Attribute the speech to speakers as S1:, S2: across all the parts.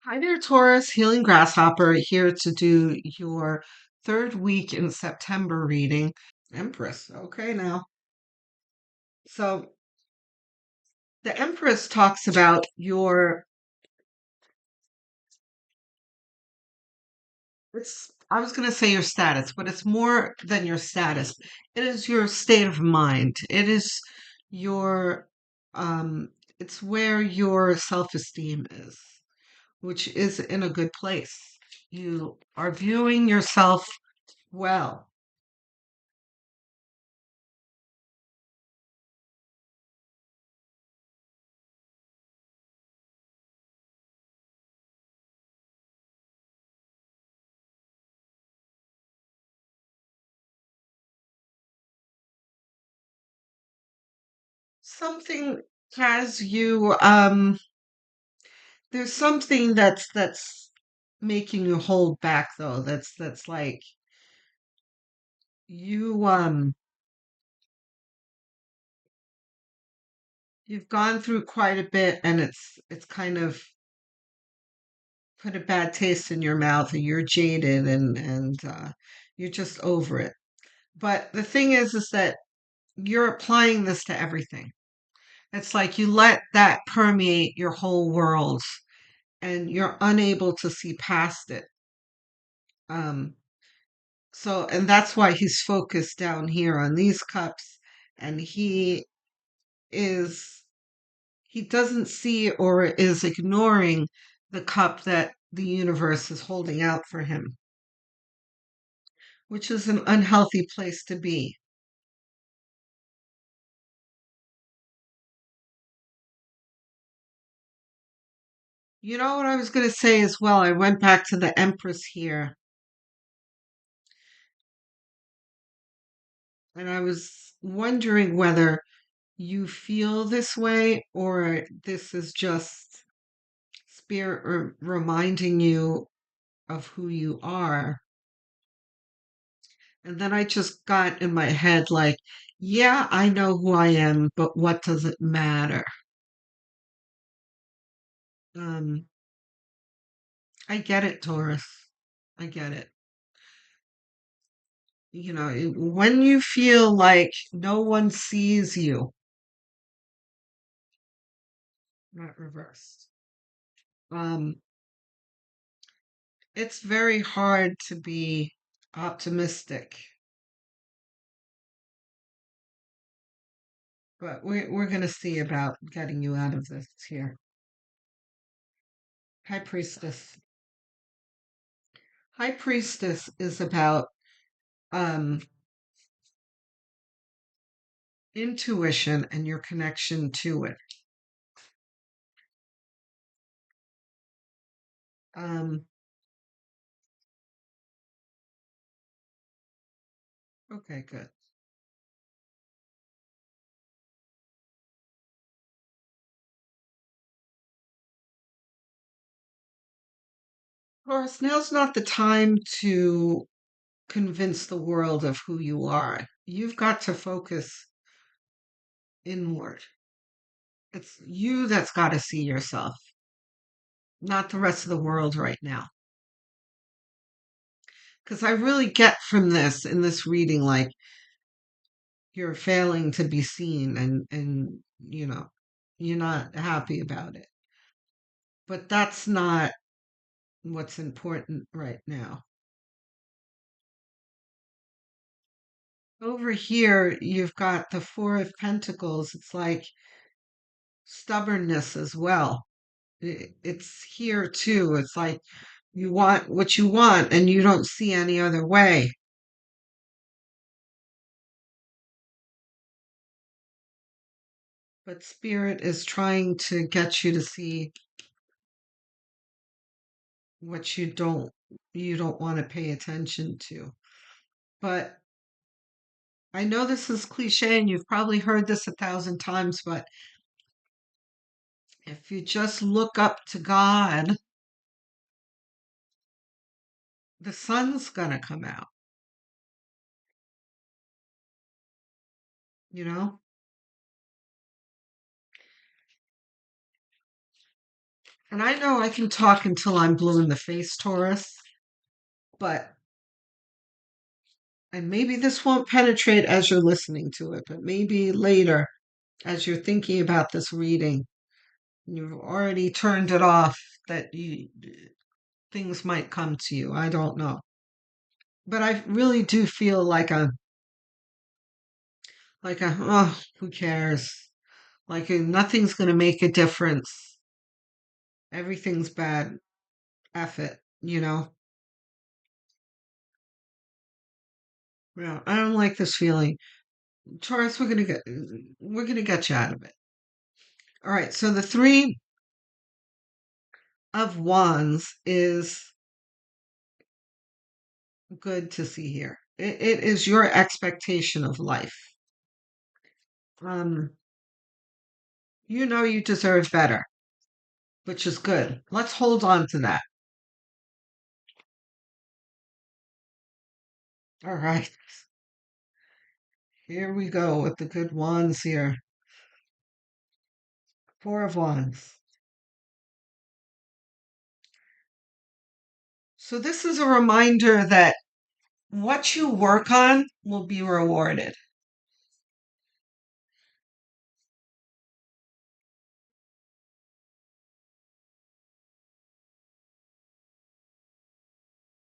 S1: Hi there, Taurus, Healing Grasshopper, here to do your third week in September reading. Empress, okay, now. So, the Empress talks about I was going to say your status, but it's more than your status. It is your state of mind. It is your, um, it's where your self-esteem is, which is in a good place. You are viewing yourself well. Something has you there's something that's making you hold back though. That's like you you've gone through quite a bit and it's kind of put a bad taste in your mouth and you're jaded and you're just over it. But the thing is that you're applying this to everything. It's like you let that permeate your whole world and you're unable to see past it. Um, and that's why he's focused down here on these cups, and is, he doesn't see or is ignoring the cup that the universe is holding out for him, which is an unhealthy place to be. You know what I was going to say as well? I went back to the Empress here, and I was wondering whether you feel this way or this is just spirit reminding you of who you are. And then I just got in my head like, yeah, I know who I am, but what does it matter? Um, I get it, Taurus. I get it. You know, when you feel like no one sees you, not reversed. Um, it's very hard to be optimistic, but we're going to see about getting you out of this here. High Priestess. High Priestess is about um intuition and your connection to it. Um, okay, good. Taurus, now's not the time to convince the world of who you are. You've got to focus inward. It's you that's got to see yourself, not the rest of the world right now. Because I really get from this in this reading, like you're failing to be seen and you're not happy about it. But that's not what's important right now. Over here, you've got the Four of Pentacles. It's like stubbornness as well. It's here too. It's like you want what you want and you don't see any other way. But spirit is trying to get you to see what you don't want to pay attention to. But I know this is cliche and you've probably heard this 1,000 times, but if you just look up to God, the sun's gonna come out, you know? And I know I can talk until I'm blue in the face, Taurus, but and maybe this won't penetrate as you're listening to it, but maybe later as you're thinking about this reading, you've already turned it off that you things might come to you. I don't know. But I really do feel oh, who cares? Nothing's going to make a difference. Everything's bad. F it, you know? Yeah, I don't like this feeling. Taurus, we're gonna get you out of it. All right, so the 3 of Wands is good to see here. It is your expectation of life. Um, you know you deserve better, which is good. Let's hold on to that. All right, here we go with the good wands here. 4 of Wands. So this is a reminder that what you work on will be rewarded.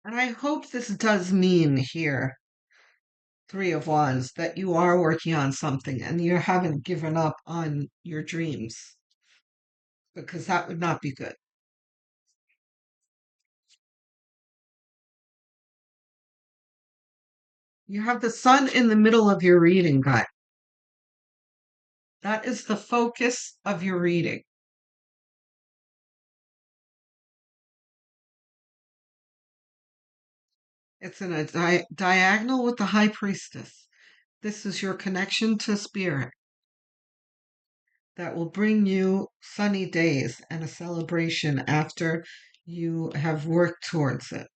S1: And I hope this does mean here, 3 of Wands, that you are working on something and you haven't given up on your dreams, because that would not be good. You have the sun in the middle of your reading, guy. That is the focus of your reading. It's in a diagonal with the High Priestess. This is your connection to spirit that will bring you sunny days and a celebration after you have worked towards it.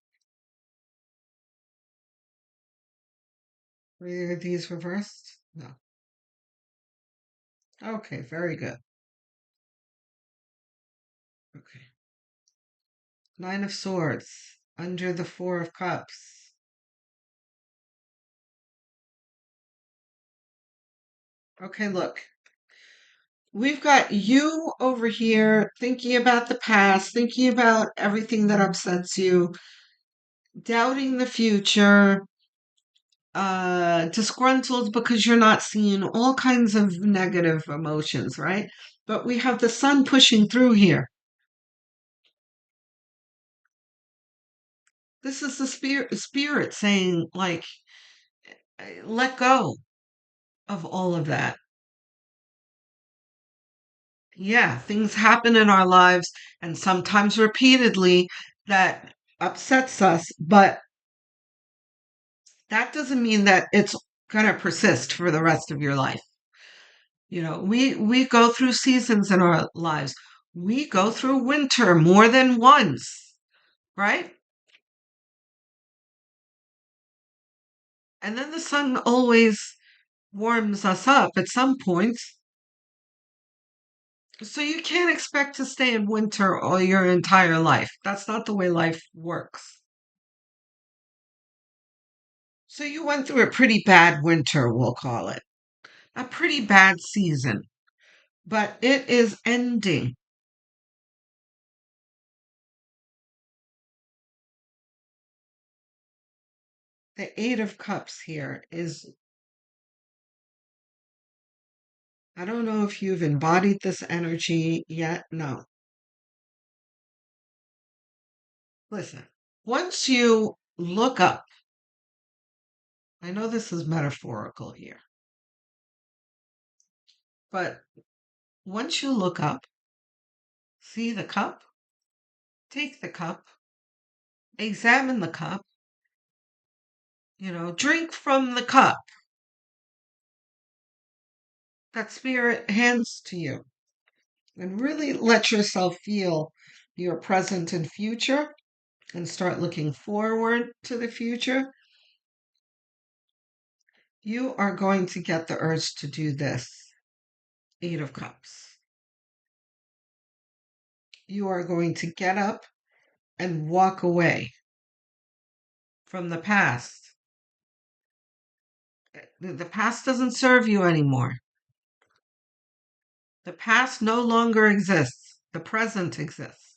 S1: Were these reversed? No. Okay, very good. Okay. 9 of Swords under the 4 of Cups. Okay, look. We've got you over here thinking about the past, thinking about everything that upsets you, doubting the future, disgruntled because you're not seeing all kinds of negative emotions, right? But we have the sun pushing through here. This is the spirit saying, like, let go of all of that. Yeah, things happen in our lives and sometimes repeatedly that upsets us, but that doesn't mean that it's going to persist for the rest of your life. You know, we go through seasons in our lives. We go through winter more than once, right? And then the sun always warms us up at some points. So you can't expect to stay in winter all your entire life. That's not the way life works. So you went through a pretty bad winter, we'll call it. A pretty bad season, but it is ending. The 8 of Cups here is, I don't know if you've embodied this energy yet. No. Listen, once you look up, I know this is metaphorical here, but once you look up, see the cup, take the cup, examine the cup, drink from the cup that spirit hands to you, and really let yourself feel your present and future and start looking forward to the future. You are going to get the urge to do this. 8 of Cups. you are going to get up and walk away from the past. The past doesn't serve you anymore. The past no longer exists. The present exists.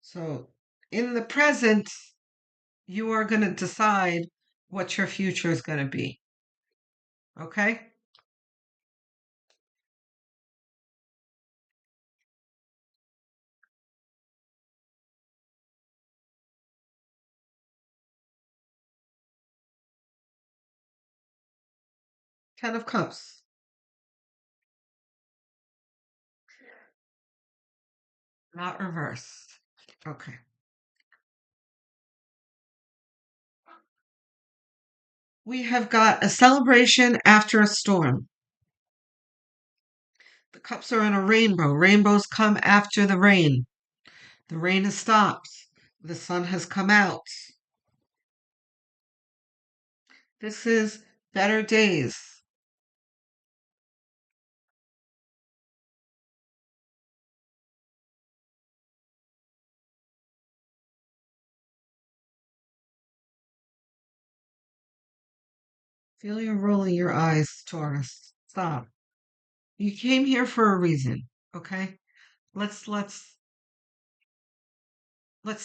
S1: So, in the present, you are going to decide what your future is going to be. Okay? Ten of Cups. Not reversed. Okay. We have got a celebration after a storm. The cups are in a rainbow. Rainbows come after the rain. The rain has stopped. The sun has come out. This is better days. Feel you rolling your eyes, Taurus. Stop. You came here for a reason, okay? Let's let's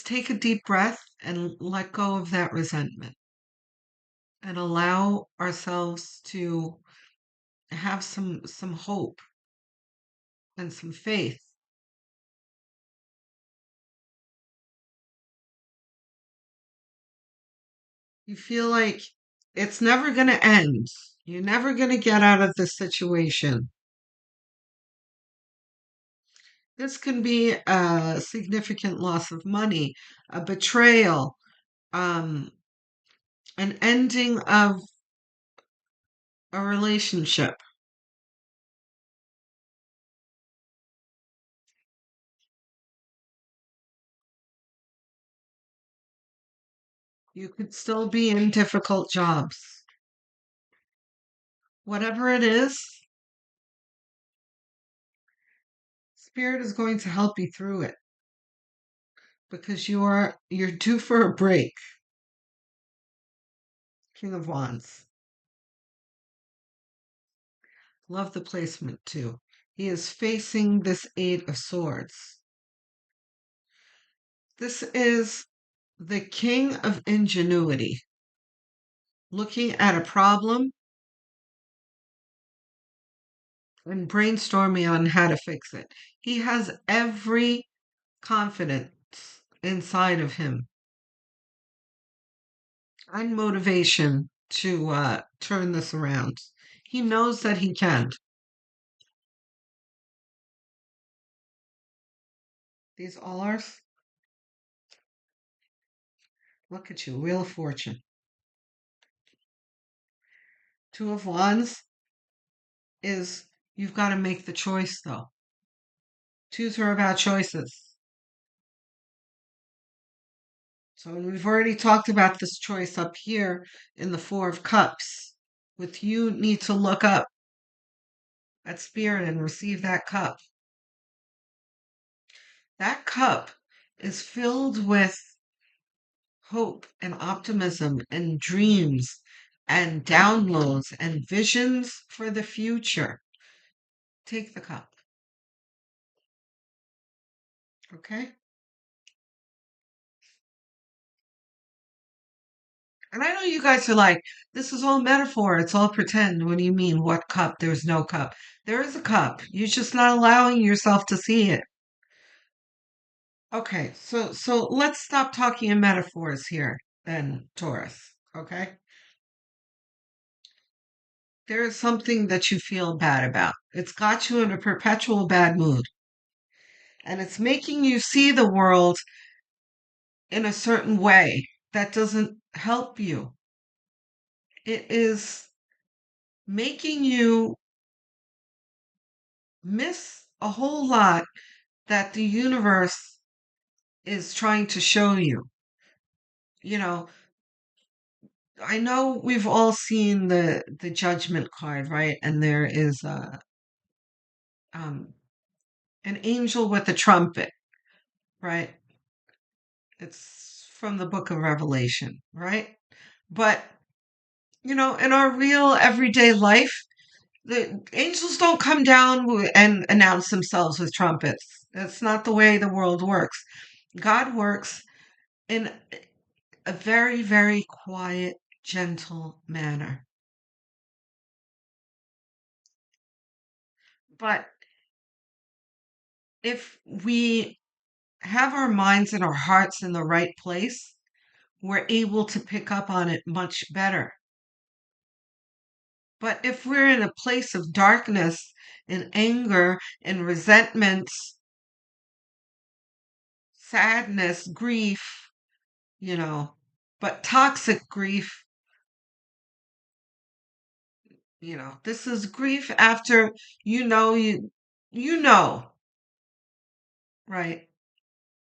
S1: take a deep breath and let go of that resentment and allow ourselves to have some hope and some faith. You feel like it's never going to end. You're never going to get out of this situation. This can be a significant loss of money, a betrayal, um, an ending of a relationship. You could still be in difficult jobs. Whatever it is, Spirit is going to help you through it because you're due for a break. King of Wands. Love the placement too. He is facing this Eight of Swords. This is the King of Ingenuity, looking at a problem and brainstorming on how to fix it. He has every confidence inside of him and motivation to turn this around. He knows that he can. These all are. Look at you, Wheel of Fortune. Two of Wands is you've got to make the choice though. Twos are about choices. So we've already talked about this choice up here in the Four of Cups. With you need to look up at Spirit and receive that cup. That cup is filled with hope and optimism and dreams and downloads and visions for the future. Take the cup. Okay? And I know you guys are like, this is all metaphor. It's all pretend. What do you mean? What cup? There's no cup. There is a cup. You're just not allowing yourself to see it. Okay, so let's stop talking in metaphors here, then, Taurus. Okay? There is something that you feel bad about. It's got you in a perpetual bad mood. And it's making you see the world in a certain way that doesn't help you. It is making you miss a whole lot that the universe is trying to show you. You know, I know we've all seen the judgment card, right? And there is um An angel with a trumpet, right? It's from the book of Revelation, right? But, in our real everyday life, the angels don't come down and announce themselves with trumpets. That's not the way the world works. God works in a very, very quiet, gentle manner. But if we have our minds and our hearts in the right place, we're able to pick up on it much better. But if we're in a place of darkness and anger and resentment, sadness, grief, you know, but toxic grief, this is grief after you know, right?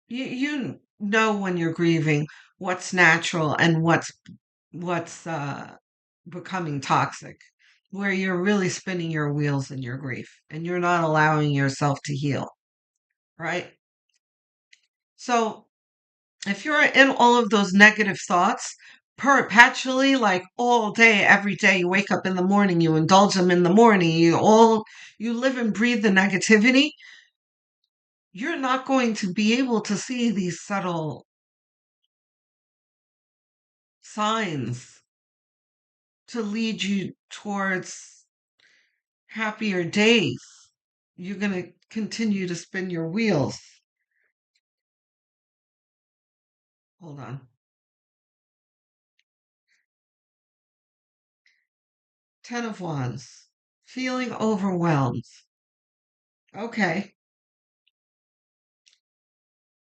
S1: You know when you're grieving what's natural and what's becoming toxic, where you're really spinning your wheels in your grief and you're not allowing yourself to heal, right? So if you're in all of those negative thoughts perpetually, like all day, every day, you wake up in the morning, you indulge them in the morning, you live and breathe the negativity, you're not going to be able to see these subtle signs to lead you towards happier days. You're going to continue to spin your wheels. Hold on. 10 of Wands. Feeling overwhelmed. Okay.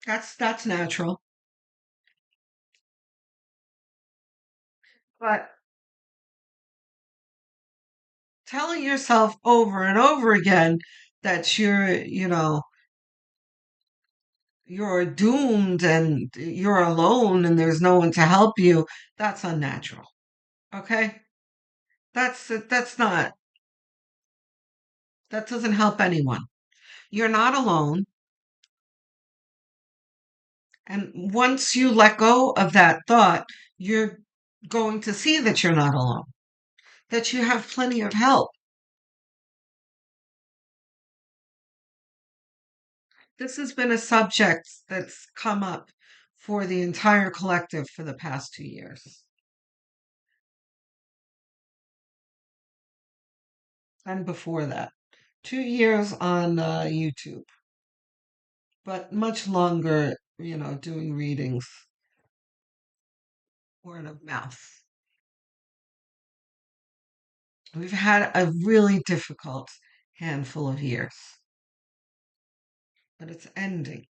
S1: That's natural. But telling yourself over and over again that you're doomed and you're alone and there's no one to help you, that's unnatural. Okay? That's not that doesn't help anyone. You're not alone. And once you let go of that thought, you're going to see that you're not alone, that you have plenty of help. This has been a subject that's come up for the entire collective for the past 2 years and before that. 2 years on YouTube, but much longer, doing readings, word of mouth. We've had a really difficult handful of years, but it's ending.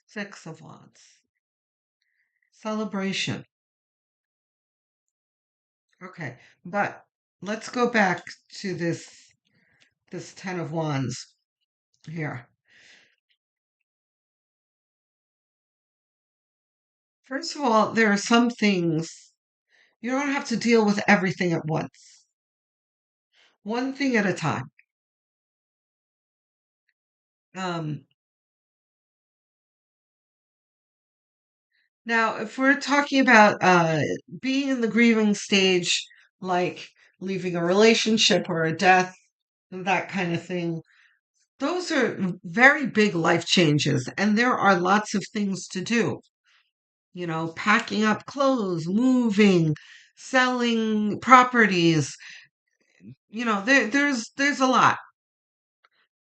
S1: 6 of Wands. Celebration. Okay, but let's go back to this 10 of Wands here. First of all, there are some things you don't have to deal with everything at once. One thing at a time. Um, Now, if we're talking about being in the grieving stage, like leaving a relationship or a death, that kind of thing, those are very big life changes, and there are lots of things to do. Packing up clothes, moving, selling properties. There's a lot.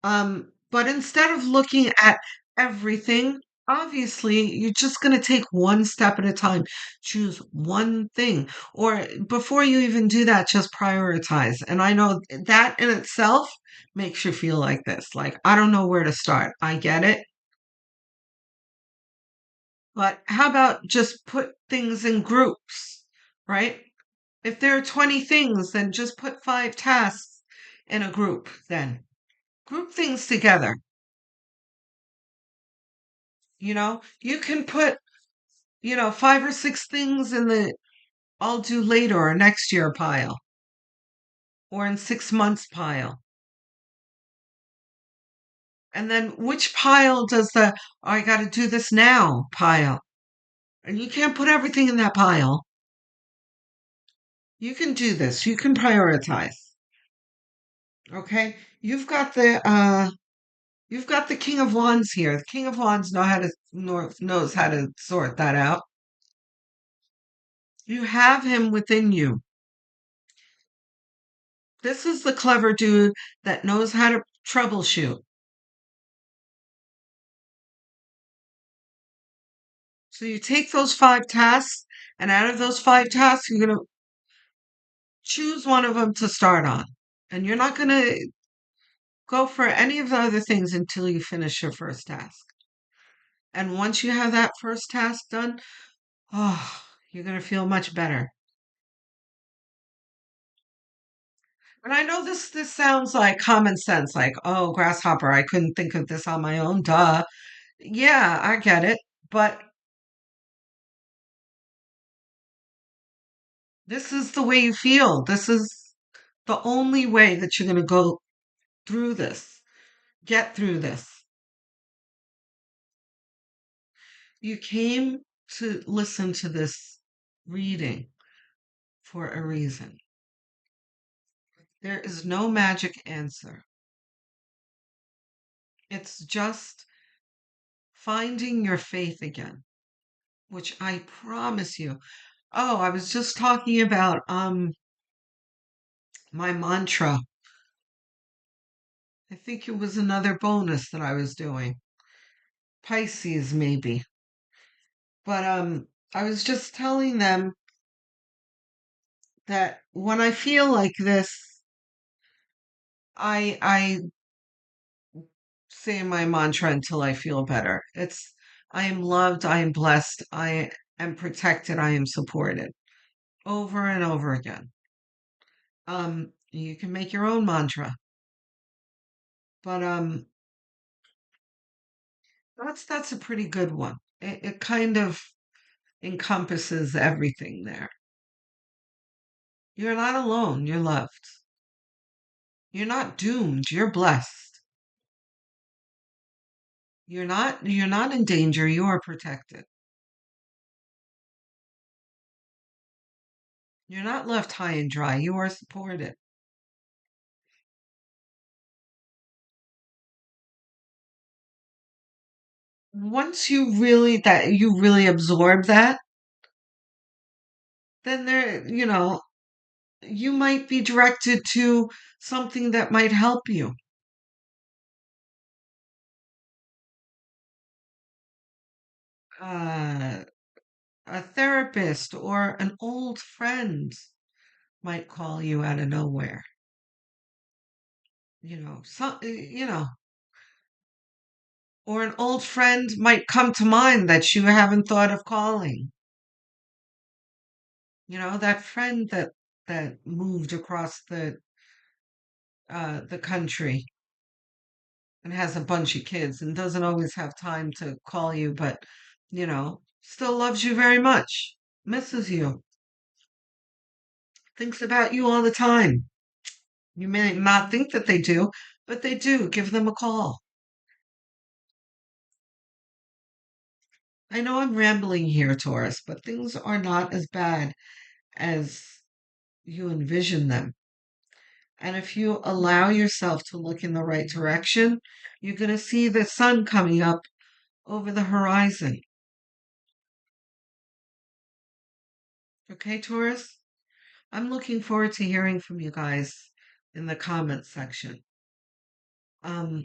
S1: But instead of looking at everything, obviously, you're just going to take one step at a time. Choose one thing. Or before you even do that, just prioritize. And I know that in itself makes you feel like this. Like, I don't know where to start. I get it. But how about just put things in groups, right? If there are 20 things, then just put 5 tasks in a group then. Group things together. You can put, 5 or 6 things in the I'll do later or next year pile. or in 6 months pile? And then which pile does the, oh, I got to do this now pile? And you can't put everything in that pile. You can do this. You can prioritize. Okay? You've got the King of Wands here. The King of Wands knows how to sort that out. You have him within you. This is the clever dude that knows how to troubleshoot. So you take those 5 tasks, and out of those 5 tasks, you're going to choose one of them to start on. And you're not going to go for any of the other things until you finish your first task. And once you have that first task done, oh, you're going to feel much better. And I know this sounds like common sense, like, oh, grasshopper, I couldn't think of this on my own, duh. Yeah, I get it. But this is the way you feel. This is the only way that you're going to go through this, get through this. You came to listen to this reading for a reason. There is no magic answer. It's just finding your faith again, which I promise you. Oh, I was just talking about my mantra. I think it was another bonus that I was doing. Pisces maybe. But I was just telling them that when I feel like this, I say my mantra until I feel better. It's I am loved, I am blessed, I am protected, I am supported. Over and over again. You can make your own mantra. But that's a pretty good one. It kind of encompasses everything there. You're not alone, you're loved. You're not doomed, you're blessed. You're not in danger, you are protected. You're not left high and dry, you are supported. Once you really absorb that, then you might be directed to something that might help you. Uh, a therapist or an old friend might call you out of nowhere. Or an old friend might come to mind that you haven't thought of calling. That friend that moved across the country and has a bunch of kids and doesn't always have time to call you, but still loves you very much, misses you, thinks about you all the time. You may not think that they do, but they do. Give them a call. I know I'm rambling here, Taurus, but things are not as bad as you envision them. And if you allow yourself to look in the right direction, you're going to see the sun coming up over the horizon. Okay, Taurus? I'm looking forward to hearing from you guys in the comments section. Um,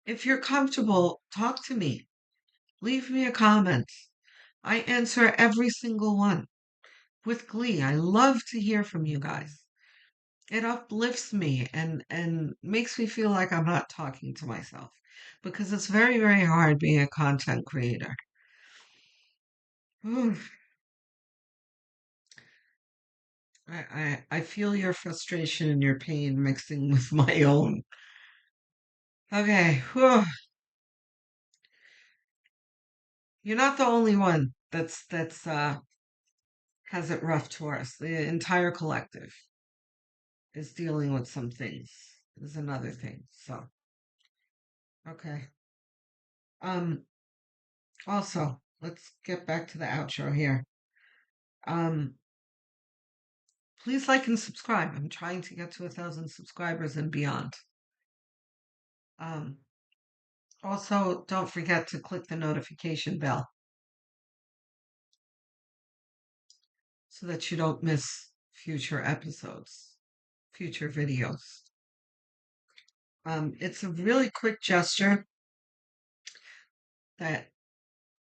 S1: if you're comfortable, talk to me. Leave me a comment. I answer every single one with glee. I love to hear from you guys. It uplifts me and makes me feel like I'm not talking to myself because it's very, very hard being a content creator. Oof. I feel your frustration and your pain mixing with my own. Okay. Whew. You're not the only one that's has it rough, Taurus. The entire collective. is dealing with some things, is another thing. So, okay. Um, Also, let's get back to the outro here. Um, please like and subscribe. I'm trying to get to 1,000 subscribers and beyond. Um, Also, don't forget to click the notification bell so that you don't miss future episodes, future videos. It's a really quick gesture that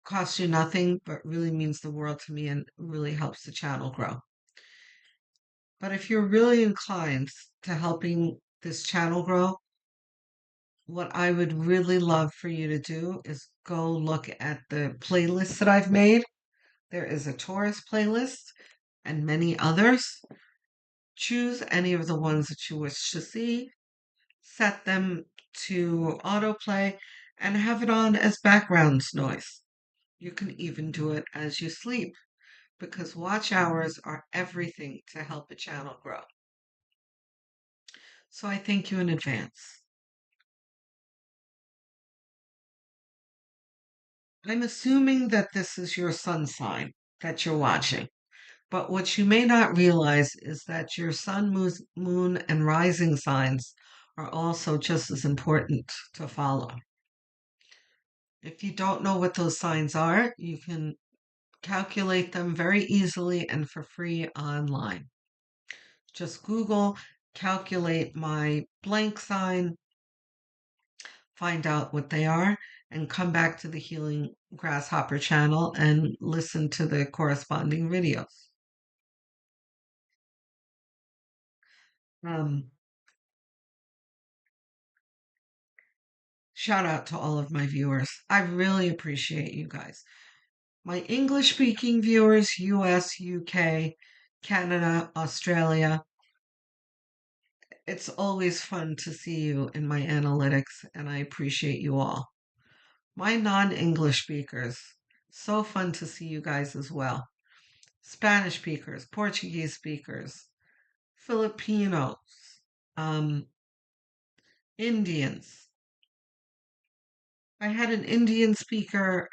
S1: costs you nothing, but really means the world to me and really helps the channel grow. But if you're really inclined to helping this channel grow, what I would really love for you to do is go look at the playlists that I've made. There is a Taurus playlist and many others. Choose any of the ones that you wish to see, set them to autoplay, and have it on as background noise. You can even do it as you sleep because watch hours are everything to help a channel grow. So I thank you in advance. I'm assuming that this is your sun sign that you're watching. But what you may not realize is that your sun, moon, and rising signs are also just as important to follow. If you don't know what those signs are, you can calculate them very easily and for free online. Just Google, calculate my blank sign, find out what they are, and come back to the Healing Grasshopper channel and listen to the corresponding videos. Um, Shout out to all of my viewers. I really appreciate you guys. My English speaking viewers, US, UK, Canada, Australia, it's always fun to see you in my analytics, and I appreciate you all. My non English speakers, so fun to see you guys as well. Spanish speakers, Portuguese speakers, Filipinos, um, Indians. I had an Indian speaker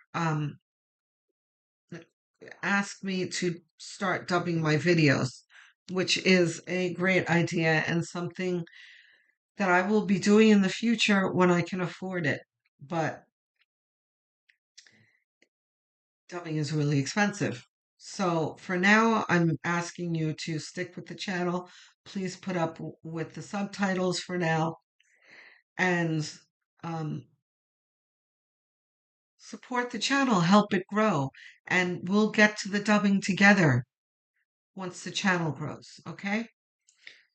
S1: asked me to start dubbing my videos, which is a great idea and something that I will be doing in the future when I can afford it. But dubbing is really expensive. So for now, I'm asking you to stick with the channel. Please put up with the subtitles for now and um, support the channel, help it grow, and we'll get to the dubbing together once the channel grows, okay?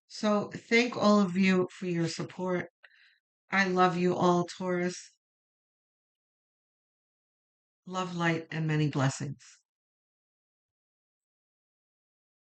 S1: So thank all of you for your support. I love you all, Taurus. Love, light, and many blessings.